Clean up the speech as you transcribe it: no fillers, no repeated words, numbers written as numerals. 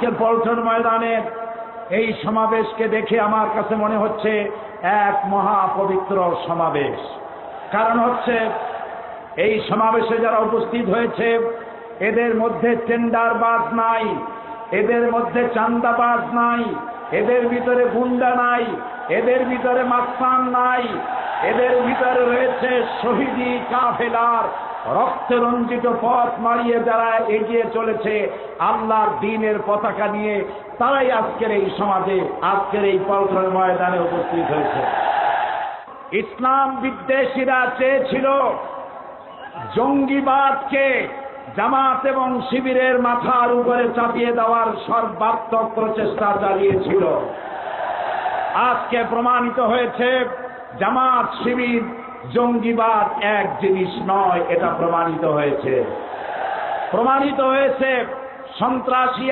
আজকের পল্টন ময়দানে এই সমাবেশকে দেখে আমার কাছে মনে হচ্ছে এক মহাপবিত্র সমাবেশ। কারণ হচ্ছে এই সমাবেশে যারা উপস্থিত হয়েছে এদের মধ্যে টেন্ডারবাজ নাই, এদের মধ্যে চাঁদাবাজ নাই, এদের ভিতরে গুন্ডা নাই, এদের ভিতরে মাস্তান নাই, এদের ভিতরে রয়েছে শহীদি কাফেলার রক্তে রঞ্জিত পথ মারিয়ে যারা এগিয়ে চলেছে আল্লাহর দ্বীনের পতাকা নিয়ে, তারাই আজকের এই সমাজে, আজকের এই পল্টন ময়দানে উপস্থিত হয়েছে। ইসলাম বিদ্বেষীরা চেয়েছিল জঙ্গিবাদকে জামাত এবং শিবিরের মাথার উপরে চাপিয়ে দেওয়ার সর্বাত্মক প্রচেষ্টা চালিয়েছিল। আজকে প্রমাণিত হয়েছে জামাত শিবির জঙ্গিবাদ এক জিনিস নয়, এটা প্রমাণিত হয়েছে। সন্ত্রাসী